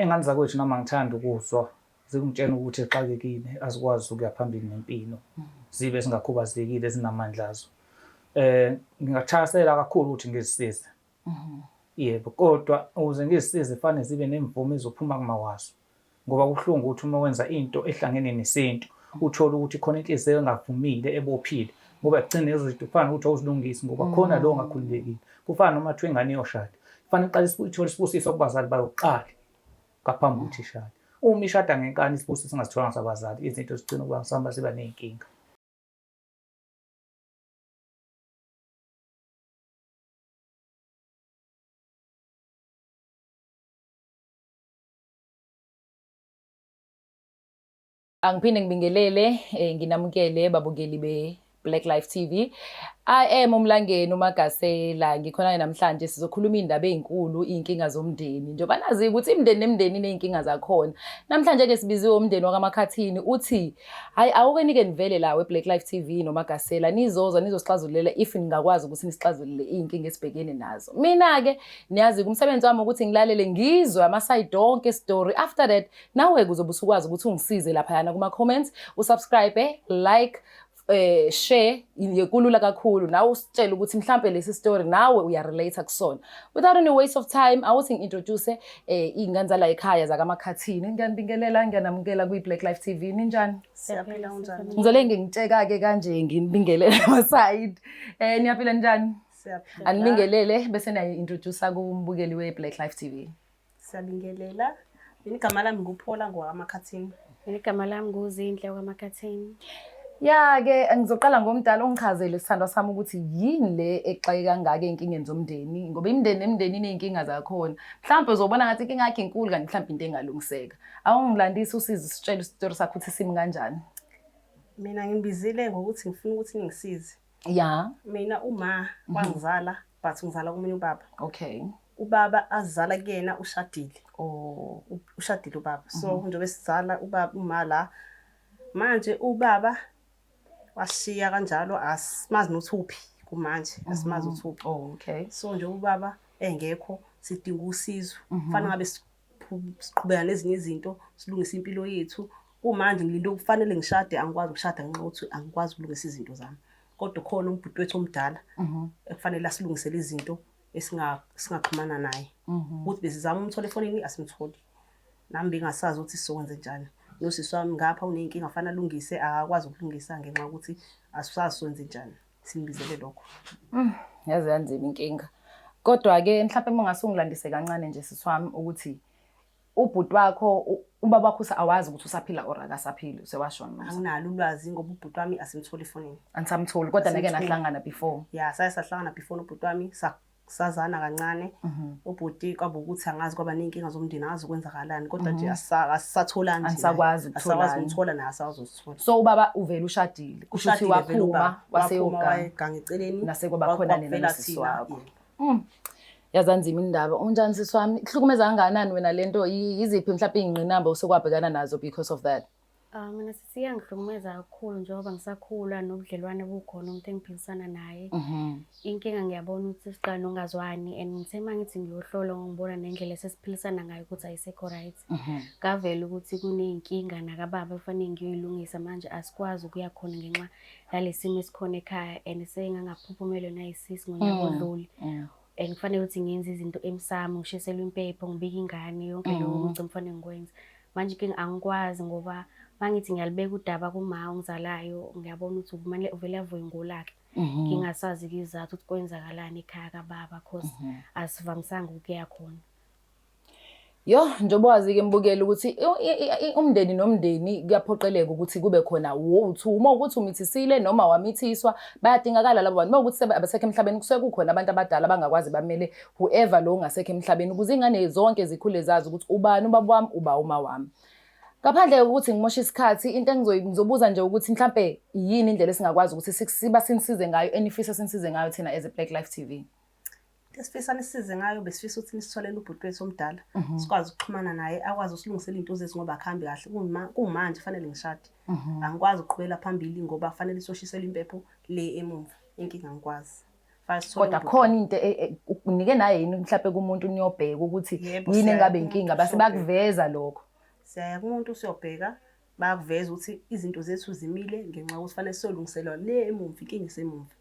engane zakwethu noma ngithanda ukuzwa zikungitshena ukuthi exakekile azikwazi ukuya phambili nempilo zibe singakhubazekile ezinamandla azo. Ngingathakasela kakhulu ukuthi ngizisize. Yebo, kodwa ukuze ngizisize fanele zibe nemvume ezophuma kumawaso. Ngoba kuhlungu ukuthi uma wenza into ehlangene nesintu uthola ukuthi khona inhliziyo engavumile ebophile ngoba egcine izinto kufana ukuthi awuzilungisi ngoba khona lo ongakhululekile. Kufana noma kuthiwa ingane iyoshada. Kufanele iqale ithole isibusiso kubazali bayo kuqala ngaphambi kokuthi ishade. Uma ishada ngenkani isibusiso singasitholanga sabazali izinto zigcina ukuba sihamba siba ney'nkinga. Angiphinde ngibingelele nginamukele babukeli be-Black Life TV. I am uMlangeni uMagasela. Ngikhona namhlanje sizokhuluma indaba ezinkulu, inkinga zomndeni. Njengoba nazi ukuthi imindeni nemindeni iney'nkinga zakhona. Namhlanje ke sibiziwe umndeni wakaMakhathini uthi hayi awuke nike nivele la we-Black Life TV noMagasela nizosixazululela if ningakwazi ukuthi nisixazulule iy'nkinga esibhekene nazo. Mina ke niyazi kumsebenzi wami ukuthi ngilalele ngizwe ama-side onke story. After that nawe uzobe usukwazi ukuthi ungisize laphayana kuma-comments, usubscribe, like, share, kulula kakhulu. Nawe usitshela ukuthi mhlampe lesi story nawe uyarelate kusona. Without any waste of time, awuthi ngi-introduce iy'ngane zala ekhaya zakaMakhathini. Ngiyanibingelela, ngiyanamukela kwi-Black Life TV. Ninjani? Siyaphila unjani? Ngizole ngingitsheka-ke kanje nginibingelele ama-side. Niyaphila njani? Siyaphila. Anibingelele bese nayi-introduce kumbukeli we-Black Life TV. Siyabingelela. Mina igama lami nguPhola ngwakaMakhathini. Mina igama lami nguZinhle wakaMakhathini. Ya-ke ngizoqala ngomdala ungichazele sithandwa sami ukuthi yini le exake kangaka ey'nkingeni zomndeni ngoba imindeni nemindeni iney'nkinga zakhona. Mhlawumbe uzobona ngathi inkinga yakhe inkulu kanti mhlawumbe into engalungiseka. Awungimlandisi usize sitshele isitori sakho ukuthi simi kanjani. Mina ngibizile ngokuthi ngifuna ukuthi ningisize. Ya. Mina uma wangizala but ngizala komunye ubaba. Okay. Ubaba azala kuyena ushadile. Oh, ushadile ubaba. So njengoba sizala ubaba uma la manje ubaba washiya kanjalo asimazi nothuphi kumanje asimazi uthuphi. Oh, okay. So nje ubaba engekho sidinga usizo. Kufanele ngabe siqhubeka nezinye izinto silungisa impilo yethu. Kumanje ngilinde ukufanele ngishade angikwazi ukushada ngenxa yokuthi angikwazi ukulungisa izinto zami. Kodwa khona umbhuti wethu omdala ekufanele asilungisele izinto esingaxhumana naye. Ukuthi besizama umthole efonini asimtholi. Nami bengasazi ukuthi sizokwenza njani. Nosisi wami ngapha unenkinga afana alungise akakwazi ukulungisa ngenxa ukuthi asisazi senze njani. Sinibizele lokho. Yazi yanzima inkinga. Kodwa ke mhlawumbe ungasungilandise kancane nje sisi wami ukuthi ubhuti wakho ubaba wakho awazi ukuthi usaphila or akasaphili usewashona. Anginalo ulwazi ngoba ubhuti wami asimtholi efonini. Angisamtholi kodwa nake nahlangana before. Ya sahlangana before nobhuti wami sazana kancane. Ubhuti kwaba ukuthi angazi kwaba nenkinga zomndeni angazi ukwenzakalani kodwa nje asisatholani nje. Asakwazi ukuthola naye asazozithola. So ubaba uvela ushadile. Kushuthi waphuma waseyoganga eceleni nasekwaba khona nesisi wakho. Yazanzima indaba. Unjani sisi wami? Kuhlukumeza kangakanani wena lento? Yiziphi mhlawumbe iy'ngqinamba osekwabhekana nazo because of that? Mina sisiyangihlukumeza kakhulu njengoba ngisakhula nobudlelwane bukhona umuntu engiphilisana naye. Inkinga ngiyabona ukuthi siqala nongazwani and ngithe mangithi ngiyohlola ngibona nendlela esesiphilisana ngayo ukuthi ayisekho right. Ngavela ukuthi kuney'nkinga nakababa kufanele ngiyoyilungisa manje asikwazi ukuya khona ngenxa yalesimo esikhona ekhaya and sengangaphuphumele nayisisi ngonyaka odlule. And kufanele ukuthi ngenze izinto emsamo ngishiselwe impepho ngibika ingane yonke lokho ukuthi kufanele ngikwenze. Manje inkinga angikwazi ngoba mangithi ngiyalibeka udaba kuma ongizalayo ngiyabona ukuthi kumele uvele avuye ngolakhe. Ngingasazi izizathu ukuthi kwenzakalani ekhaya kababa because asivamisanga ukuya khona. Yo, njengoba wazi-ke mbukeli ukuthi umndeni nomndeni kuyaphoqeleka ukuthi kube khona wothu. Uma ukuthi umithisile noma wamithiswa bayadingakala labo bantu. Uma ukuthi abasekho emhlabeni kusuke kukhona abantu abadala abangakwazi bamele whoever lo ongasekho emhlabeni ukuze ingane zonke zikhule zazi ukuthi ubani ubaba wami uba uma wami. Ngaphandle ukuthi ngimoshe isikhathi into engizobuza nje ukuthi mhlambe yini indlela esingakwazi ukuthi sinisize ngayo enifisa sinisize ngayo thina as a Black Life TV. Esifisa nisize ngayo besifisa ukuthi nisitholele ubhuti wethu omdala sikwazi ukuxhumana naye akwazi usilungisela into zethu ngoba akhambi kahle kumanje fanele ngishade. Angikwazi ukuqhubela phambili ngoba fanele soshisele impepho le emumva inkinga ngikwazi. Kodwa khona into unike naye yini mhlawumbe kumuntu niyobheka ukuthi yini engabe inkinga base bakuveza lokho. Siyaya kumuntu usiyobheka bakuveza ukuthi izinto zethu zimile ngenxa yokuthi fanele siyolungiselwa le emumva inkinga isemumva.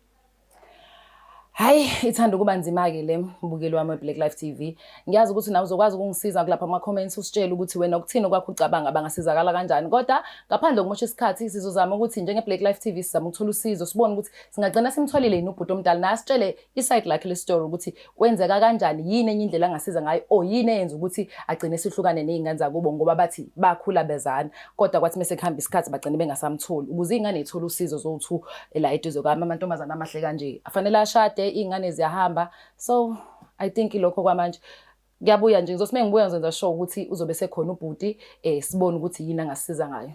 Hayi ithanda ukuba nzima-ke le mbukeli wami we-Black Life TV. Ngiyazi ukuthi nawe uzokwazi ukungisiza kulapha ama-comments usitshele ukuthi wena ukuthini okwakho ucabanga bangasizakala kanjani. Kodwa ngaphandle kokumosha isikhathi sizozama ukuthi njenge-Black Life TV sizama ukuthola usizo sibone ukuthi singagcina simtholile yini ubhuti omdala naye asitshele iside lakhe le-story ukuthi kwenzeka kanjani, yini enye indlela angasiza ngayo yini eyenza ukuthi agcine sihlukane ney'ngane zakubo ngoba bathi bakhula bezana. Kodwa kwathi mase kuhamba isikhathi bagcine bengasamtholi ukuze iy'ngane y'thole usizo zowu-2 la eduze kwami amantombazane amahle kanje afanele ashade iy'ngane ziyahamba. So I think lokho kwamanje ngiyabuya nje ngizosime ngibuya ngizenza sure ukuthi uzobe sekhona ubhuti sibone ukuthi yini angasiza ngayo.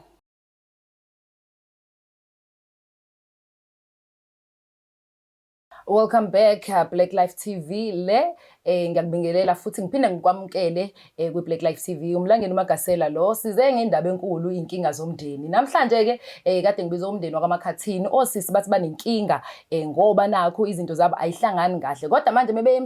Welcome back Black Life TV le ngiyakubingelela futhi ngiphinde ngikwamukele kwi-Black Life TV umlangeni uMagasela lo size ngendaba enkulu inkinga zomndeni. Namhlanje ke kade ngibiza umndeni wakwaMakhathini osisi bathi banenkinga ngoba nakho izinto zabo ayihlangani kahle kodwa manje mebeye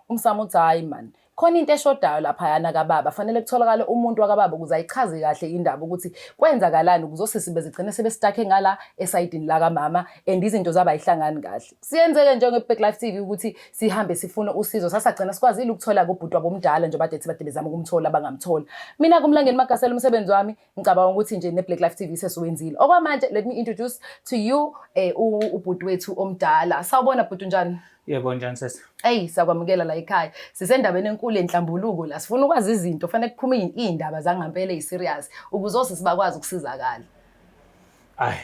umsamo uthi hayi man khona into eshodayo lapha yana kababa fanele kutholakale umuntu wakababa ukuze ayichaze kahle indaba ukuthi kwenzakalani ukuzosisi bezigcine sebestakhe ngala esayidini la kamama and izinto zaba ayihlangani kahle. Siyenzeke njenge-Black Life TV ukuthi sihambe sifune usizo sasagcina sikwazile ukuthola kubhuti wabomdala nje bade bezama ukumthola bangamthola. Mina kumlangeni Magasela umsebenzi wami ngicabanga ukuthi nje ne-Black Life TV sesiwenzile. Okwamanje let me introduce to you ubhuti wethu omdala. Sawubona bhuti njani? Yebo njani sesi? Hey sakwamukela la ekhaya. Sisendabeni enkulu enhlambuluko la sifuna ukwazi izinto fanele kuphume indaba zangampela eziserious ukuze sibakwazi ukusizakala.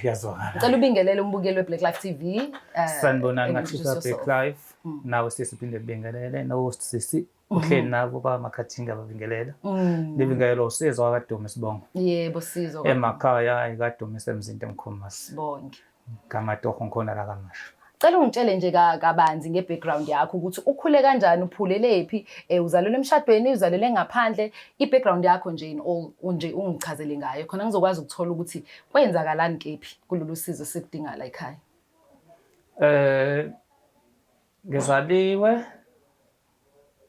Yazwakala. Ngicela ubingelele umbukeli we-Black Life TV. Sanibonani ngathi Black Life. Nawe sesiphinde kubingelele no sisi uhleli nabo baMakhathini ababingelela. Libingelelo usizo wakaDume Sibongo. Yebo sizo. Emakhaya ikaDume semzinto emkhomasi. Bonke. Kamatoho ngikhona la kamasha. Cela ungitshele nje kabanzi nge-background yakho ukuthi ukhule kanjani uphulelephi uzalelwe emshadweni uzalelwe ngaphandle i-background yakho nje nje ungichazele ngayo khona ngizokwazi ukuthola ukuthi kwenzakalani kephi kulolu sizo sikudinga la ekhaya. Ngizaliwe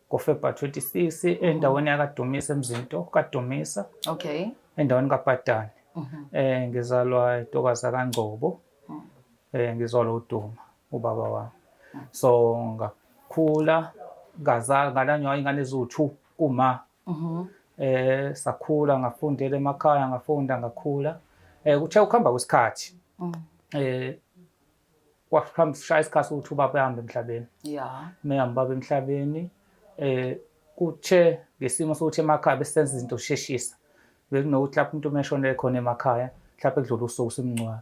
ngoFebruary 26 endaweni yakaDumisa emzinto kaDumisa. Okay. Endaweni kaPatani. Ngizalwa eTokaza kaNgcobo. Ngizalwa uDuma ubaba wami. So ngakhula ngazalwa ngalanywa ingane eziwu2 kuma. Sakhula ngafundela emakhaya ngafunda ngakhula. Kuthe ukuhamba kwesikhathi. Kwakuhamba shaya isikhathi ukuthi ubaba ehambe emhlabeni. Yeah. Mehamba baba emhlabeni. Kuthe ngesimo sokuthi emakhaya besenza izinto sheshisa. Bekunokuthi lapho umuntu umeshonele khona emakhaya mhlawumbe kudlula usuku simncwa.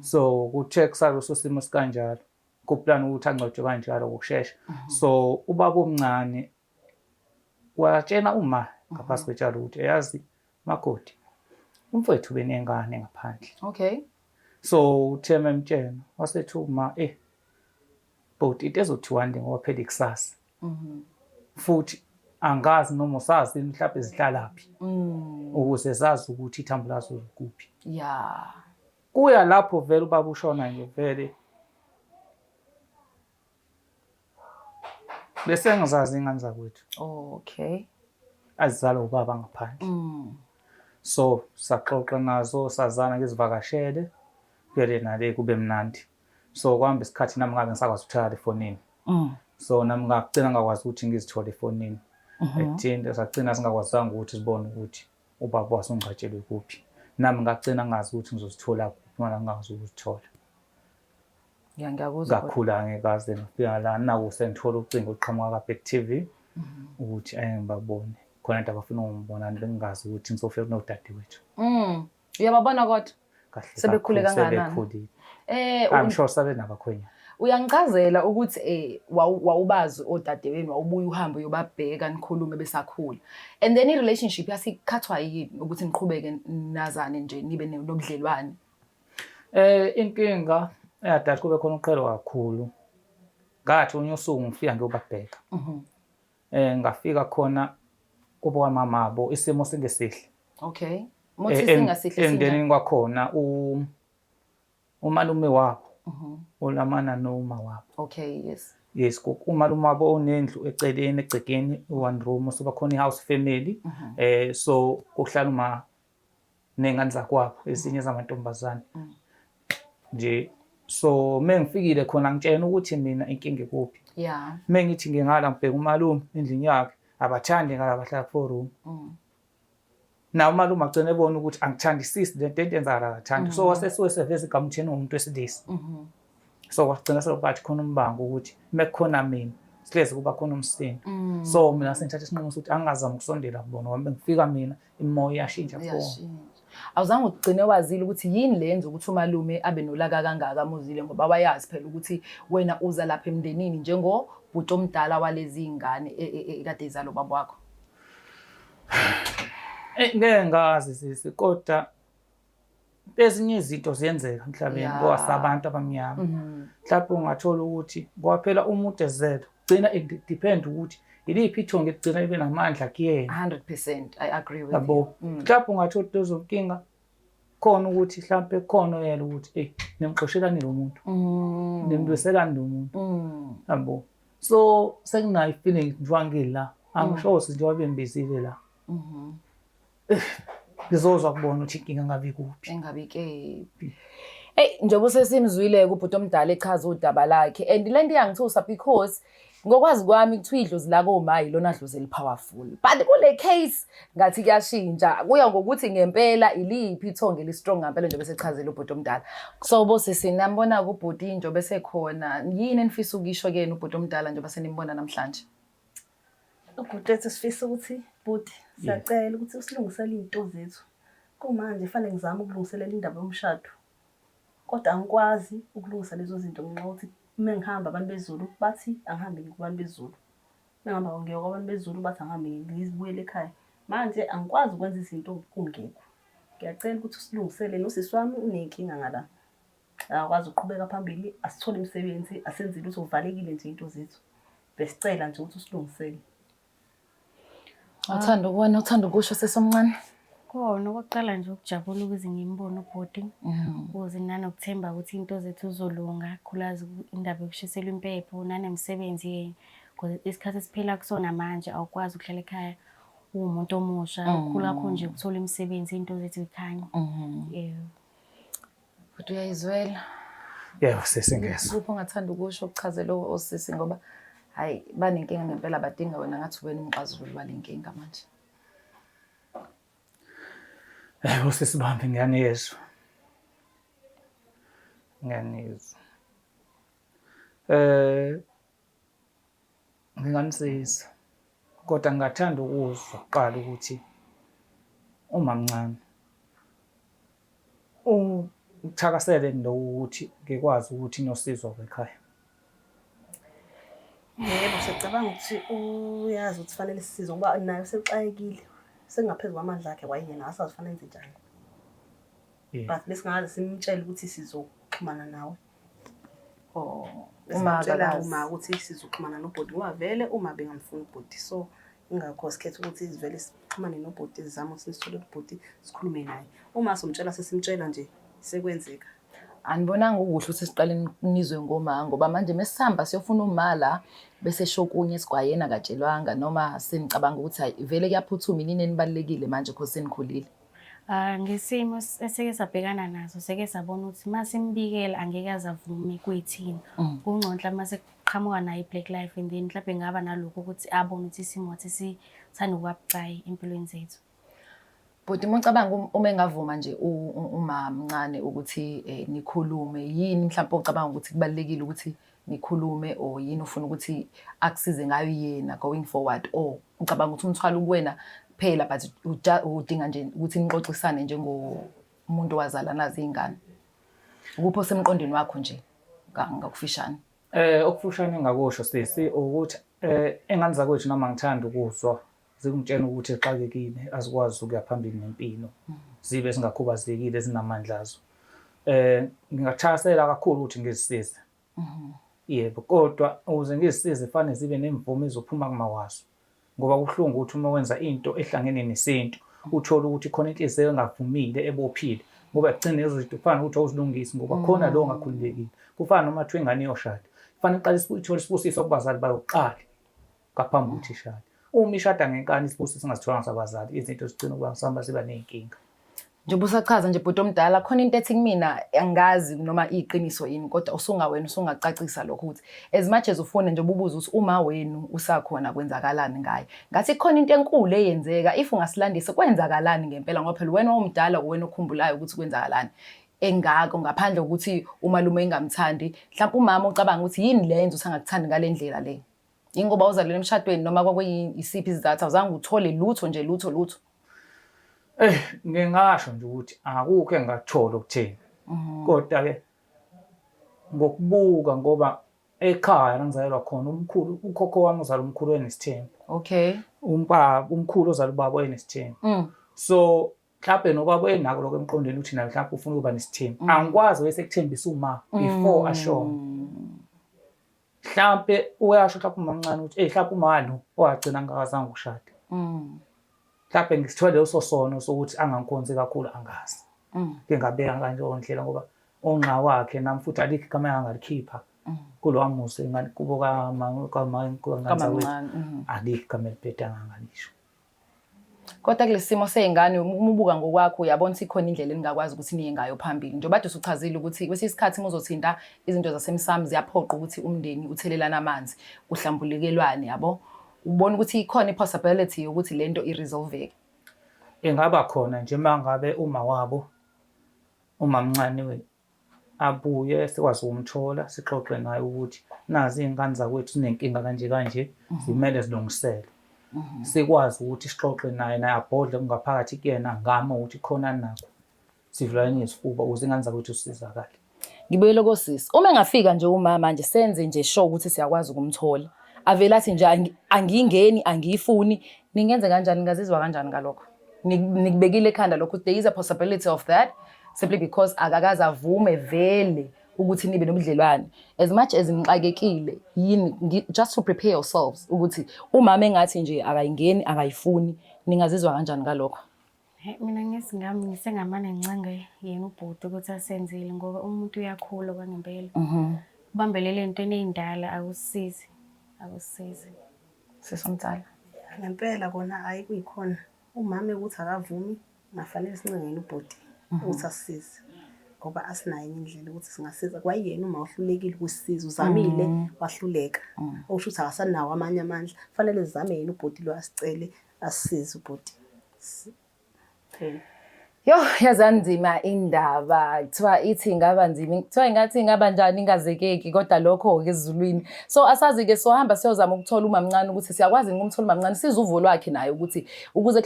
So kuthe kusalo sosimo sikanjalo kuplan ukuthi angcwatshwe kanjalo ngokusheshsha. So ubaba omncane watshena uma ngaphasi kwetshalo ukuthi yazi makoti umfowethu benengane ngaphandle. Okay. So utheme emtshena wasethi uma but into ezothiwa ndi ngoba phela ikusasa. Futhi angazi noma usazi mhlawumbe zihlalaphi. Ukuze sazi ukuthi ithambo lazo likuphi. Yeah. Kuya lapho vele ubaba ushona nje vele. Bese ngizazi ingane zakwethu. Okay. Azizalwa ubaba ngaphandle. So saxoxa nazo sazana ngizivakashele vele nale kube mnandi. So kwahamba isikhathi nami ngabe ngisakwazi ukuthatha efonini. So nami ngagcina ngakwazi ukuthi ngizithole efonini. Ethinde sagcina singakwazanga ukuthi sibone ukuthi ubaba wasungcwatshelwe kuphi. Nami ngagcina ngazi ukuthi ngizozithola kuphi mina ngazi ukuzithola. Ngiyakuzwa. Ngakhula ngekaze ngifika la naku sengithola ucingo oqhamuka kaBack TV ukuthi ngibabone. Khona into abafuna ukungibona bengazi ukuthi ngizofika kunodadewethu. Uyababona kodwa? Kahle. Sebekhule kangakanani? Sebekhulile. I'm sure sabe nabakhwenya. Uyangichazela ukuthi wawubazi odadewenu wawubuya uhambe uyobabheka nikhulume besakhula. And then i-relationship yasikhathwa yini ukuthi niqhubeke nazane nje nibe nobudlelwane? Inkinga eyadala kube khona uqhelo kakhulu. Ngathi unyusuku ngifika ngiyobabheka. Ngafika khona kubo kwamamabo isimo singesihle. Okay. Mothi singasihle endeni kwakhona umalume wabo. Ulamana noma wabo. Okay, yes. Yes, umalume wabo onendlu eceleni egcekeni one room so bakhona i-house family. So kuhlala uma nengane zakwabo ezinye zamantombazane. Nje so mengifikile khona ngitshena ukuthi mina inkinga ikuphi. Yeah. Mengithi ngingala ngibheka umalume endlini yakhe abathandi ngala bahlala ku-4 room. Na umalume agcine ebona ukuthi angithandisisi lento enzakala akathandi. So waseseveza igama ukuthi yena umuntu wesilisa. So kwagcina sekwathi khona umbango ukuthi mekukhona mina sihlezi kuba khona umsindo. So mina sengithatha isinqumo sokuthi angazama ukusondela kubona ngoba ngifika mina imoya iyashintsha kubo. Awuzange ugcine wazile ukuthi yini lenza ukuthi umalume abe nolaka kangaka amuzile ngoba wayazi phela ukuthi wena uza lapha emndenini njengobhuti omdala walezi ingane ekade izalo baba wakho. Ngeke ngazi sisi kodwa ezinye izinto ziyenzeka emhlabeni ngoba sabantu abamnyama. Mhlawumbe ungathola ukuthi kwaphela umuntu ezelo gcina depend ukuthi iliphi ithonga egcina libe namandla kuyena. 100% I agree with Yabo. Mhlawumbe ungathola lezo nkinga khona ukuthi mhlawumbe khona yena ukuthi nimxoshelani lo muntu. Nimdweselani lo muntu. Yabo. So sekunayo feeling njwangela angisho nje wabembizile la. Ngizozwa kubona ukuthi inkinga ngabe kuphi. Engabe kephi. Njengoba usesimzwile kubhuti omdala echaza udaba lakhe and lento iyangithusa because ngokwazi kwami kuthiwa idlozi la koma yilona dlozi elipowerful. But kule case ngathi kuyashintsha kuya ngokuthi ngempela iliphi ithonge listrong ngempela njengoba sechazela ubhuti omdala. So bose sinambona kubhuti njengoba sekhona yini enifisa ukisho kena ubhuti omdala njengoba senimbona namhlanje. Ubhuti ethi sifisa ukuthi bhuti siyacela ukuthi usilungisele izinto zethu. Kumanje fanele ngizame ukulungiselela indaba yomshado. Kodwa angikwazi ukulungisa lezo zinto ngenxa ukuthi mengihamba abantu bezulu bathi angihambe kubantu bezulu. Mengihamba ngiyo kwabantu bezulu bathi angihambe ngizibuyele ekhaya. Manje angikwazi ukwenza izinto kungekho. Ngiyacela ukuthi usilungisele nosisi wami unenkinga ngala. Akwazi ukuqhubeka phambili asithole imisebenzi asenze lutho uvalekile nje into zethu. Besicela nje ukuthi usilungisele. Uthanda ukubona uthanda ukusho sesomncane. Khona okokuqala nje ukujabula ukuze ngimbone ubhuti. Ukuze nanokuthemba ukuthi into zethu zolunga, khulazi indaba yokushiselwa impepho nanemsebenzi because isikhathi esiphila kusona manje awukwazi ukuhlala ekhaya umuntu omusha ukhula khona nje ukuthola imisebenzi into zethu ikhanya. Futhi uyayizwela. Yebo sesingeza. Kupho ngathanda ukusho ukuchazela osisi ngoba hayi banenkinga ngempela badinga wena ngathi wena umxazululi walenkinga manje. Usisibambe ngiyanezwa. Nginganisiza. Kodwa ngingathanda ukuzwa kuqala ukuthi uma mncane uthakasele ndo ukuthi ngikwazi ukuthi inosizwa ekhaya. Yebo sicabanga ukuthi uyazi ukuthi fanele sisize ngoba nayo sexayekile. Sengaphezulu kwamandla akhe wayena asazifanele enze njani. But besingaze simtshela ukuthi sizoxhumana nawe. Uma ukuthi sizoxhumana nobhuti wavele uma bengamfuni ubhuti. So ingakho sikhetha ukuthi sivele sixhumane nobhuti sizama sisithole ubhuti sikhulume naye. Uma somtshela sesimtshela nje sekwenzeka. Anibonanga ukuhle ukuthi siqale nizwe ngoma ngoba manje mesihamba siyofuna umala bese shokunye esigwayena katshelwanga noma senicabanga ukuthi hayi vele kuyaphuthuma inini enibalekile manje because senikhulile. Ngesimo eseke sabhekana naso seke sabona ukuthi masimbikela angeke azavume kuyithini. Kungcono mase qhamuka naye Black Life and then mhlawumbe ngaba naloko ukuthi abone ukuthi isimo sithanda ukwabucayi empilweni zethu. But ngicabanga uma engavuma nje uma mncane ukuthi nikhulume yini mhlawumbe ucabanga ukuthi kubalekile ukuthi nikhulume or yini ufuna ukuthi akusize ngayo yena going forward or ucabanga ukuthi umthwalo kuwena phela but udinga nje ukuthi nixoxisane njengomuntu wazala nazi ingane. Ukupho semqondweni wakho nje ngakufishane. Okufushane engakusho sisi ukuthi engane zakwethu noma ngithanda ukuzwa zikungitshena ukuthi exakekile azikwazi ukuya phambili nempilo zibe singakhubazekile ezinamandla azo. Ngingathakasela kakhulu ukuthi ngizisize. Yebo kodwa ukuze ngizisize fanele zibe nemvume ezophuma kumawaso ngoba kuhlungu ukuthi uma wenza into ehlangene nesintu uthola ukuthi khona inhliziyo engavumile ebophile ngoba egcina lezo zinto kufana ukuthi awuzilungisi ngoba khona lo ngakhululekile. Kufana noma thiwe ingane yoshada Kufanele uqale uthole isibusiso kubazali bayokuqala ngaphambi kokuthi ishade. Uma ishada ngenkani isibusiso singasitholanga sabazali, izinto zigcina ukuba sihamba siba ney'nkinga. Njengoba usachaza nje bhuti omdala, khona into ethi kumina angazi noma iyiqiniso yini, kodwa usungawena usungacacisa lokho ukuthi as much as ufuna nje ububuza ukuthi uma wenu usakhona kwenzakalani ngaye. Ngathi khona into enkulu eyenzeka if ungasilandise kwenzakalani ngempela ngoba phela wena omdala wena okhumbulayo ukuthi kwenzakalani. Engako ngaphandle ukuthi umalume engamthandi, mhlawumbe umama ucabanga ukuthi yini lenzo usangakuthandi ngalendlela le. Ingoba uzalele emshadweni noma kwakuyisiphi isizathu awuzange uthole lutho nje lutho. Ngingasho nje ukuthi akukho engakuthola ukuthini. Kodwa-ke ngokubuka ngoba ekhaya la ngizalelwa khona ukhokho wami uzala umkhulu wayenesithembu. Okay. Umkhulu ozala ubaba wayenesithembu. So mhlawumbe nobaba wayenako lokho emqondweni ukuthi naye mhlawumbe ufuna ukuba nesithembu. Angikwazi bese kuthembisa uma before ashona. Mhlawumbe uyasho mhlawumbe umamncane ukuthi mhlawumbe umalo owagcina angakazange ukushada. Mhlawumbe ngisithole leso sono sokuthi angangikhonzi kakhulu angazi. Ngingabeka kanjalo ndlela ngoba onqa wakhe nami futhi alikho igama angalikhipha kulo wamusa ingane kubo kaMangane alikho igama eliphethe angangalisho. Kodwa kulesimo seyingane uma ubuka ngokwakho uyabona ukuthi ikhona indlela engakwazi ukuthi niye ngayo phambili. Njengoba bathi usuchazile ukuthi kwesisikhathi muzothinta izinto zasemsamo ziyaphoqa ukuthi umndeni uthelelana amanzi kuhlambulekelwane yabo. Ubona ukuthi ikhona ipossibility ukuthi lento iresolveke. Engaba khona nje mangabe uma wabo umamncane abuye sikwazi ukumthola sixoxe naye ukuthi nazi izingane zakwethu zinenkinga kanje zimele zilungisele. Sikwazi ukuthi sixoxe naye abhodle kungaphakathi kuyena ngama ukuthi khona nakho sivulalane isifuba ukuze ingane zakwethu zisizakale. Ngibuyele kosisi. Uma engafika nje uma manje senze nje show ukuthi siyakwazi ukumthola. Avela athi nje angiyingeni angiyifuni ningenze kanjani ngazizwa kanjani ngalokho. Nikubekile ekhanda lokho there is a possibility of that simply because akakaze avume vele ukuthi nibe nobudlelwane as much as nixakekile yini just to prepare yourselves ukuthi umama engathi nje akayingeni akayifuni ningazizwa kanjani ngalokho. Mina ngesingami ngisengamane ngincenge yena ubhuti ukuthi asenzile ngoba umuntu uyakhula kwangempela. Ubambelele entweni endala akusizi. Sesomdala. Ngempela kona hayi kuyikhona. Umama ukuthi akavumi ngafanele sincengele ubhuti ukuthi asisize. Ngoba asinayo indlela ukuthi singasiza kwayena uma uhlulekile kusisiza uzamile wahluleka. Okusho ukuthi akasanawo amanye amandla. Kufanele sizame yena ubhuti lo asicele asisize ubhuti. Yo yazanzima indaba kuthiwa ithi ingaba nzima kuthiwa ingathi ingaba njani ingazekeki kodwa lokho ke ezulwini. So asazi ke sohamba siyozama ukuthola umamncane ukuthi siyakwazi ukuthola umamncane sizuvo lwakhe naye ukuthi ukuze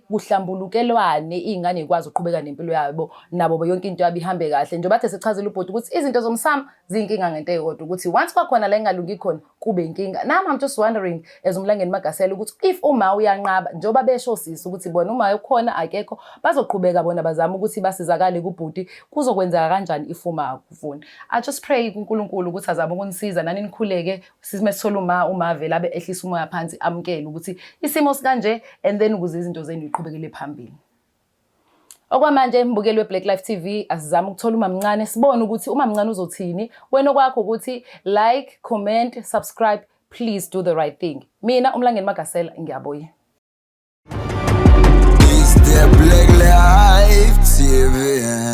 kuhlambulukelwane izingane ikwazi ukuqhubeka nempilo yabo nabo yonke into yabihambe kahle. Nje bathe sichazile ubhuti ukuthi izinto zomsamo ziyinkinga ngento eyodwa ukuthi once kwakhona la engalungi khona kube inkinga. Now I'm just wondering as umlangeni Magasela ukuthi if uma uyanqaba njengoba besho sisi ukuthi bona uma ukhona akekho bazoqhubeka bona bazama ukuthi basizakale kubhuti kuzokwenzeka kanjani if uma akufuni. I just pray kuNkulunkulu ukuthi azame ukunisiza nani nikhuleke sisimesithola uma vela abe ehlisa umoya phansi amkele ukuthi isimo sikanje and then ukuze izinto zenu iqhubekele phambili. Okwamanje mbukeli weBlack Life TV asizama ukuthola umamncane sibone ukuthi umamncane uzothini. Wena okwakho ukuthi like, comment, subscribe, please do the right thing. Mina umlangeni Magasela ngiyabuya. It's the Black Life TV.